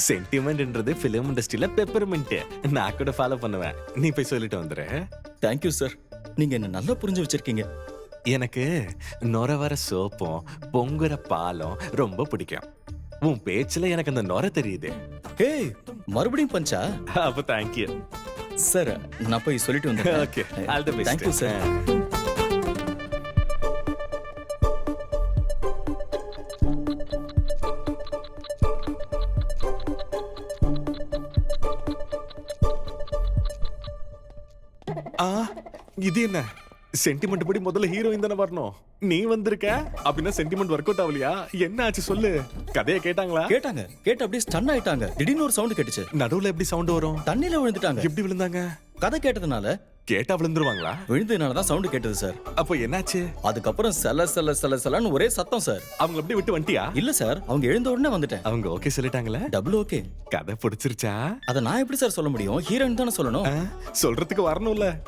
சென்டிமெண்ட்ன்றது film இண்டஸ்ட்ரியில peppermint. நான் கூட ஃபாலோ பண்ணுவேன். நீ போய் சொல்லிட்டு வந்துரு. தேங்க்யூ சார், நீங்க என்ன நல்லா புரிஞ்சு வச்சிருக்கீங்க. எனக்கு நொர வர சோப்பும் பொங்குற பாலும் ரொம்ப பிடிக்கும். உன் பேச்சுல எனக்கு அந்த நொர தெரியுது. ஏய், மறுபடியும் பஞ்சா? அப்ப தேங்க்யூ. சார், நான் போய் சொல்லிட்டு வந்தேன். Okay, all the best. Thank you sir. ஆ, இது என்ன சென்டிமெண்ட் படி முதல்ல ஹீரோயின் தானே வரணும். நீ வந்திருக்க அப்படின்னா சென்டிமெண்ட் ஒர்க் அவுட் ஆகலையா? என்ன ஆச்சு சொல்லு. கதையை கேட்டாங்களா? கேட்டாங்க. கேட்டு அப்படியே ஸ்டன் ஆயிட்டாங்க. திடீர்னு ஒரு சவுண்ட் கேட்டுச்சு. நடுவுல எப்படி சவுண்ட் வரும்? தண்ணியில விழுந்துட்டாங்க. எப்படி விழுந்தாங்க? கதை கேட்டதுனால. கேட்டா விழுந்துருவாங்களா? விழுந்ததுனால தான் சவுண்ட் கேட்டது சார். அப்போ என்னாச்சு? அதுக்கப்புறம் சலன்னு ஒரே சத்தம் சார். அவங்க அப்படியே விட்டு வந்துட்டியா? இல்ல சார், அவங்க எழுந்த உடனே வந்துட்டேன். அவங்க ஓகே சொல்லிட்டாங்களா? Double okay. கதை பிடிச்சிருச்சா? அத நான் எப்படி சார் சொல்ல முடியும்? ஹீரோயின் தானே சொல்லணும். சொல்றதுக்கு வரணும்ல.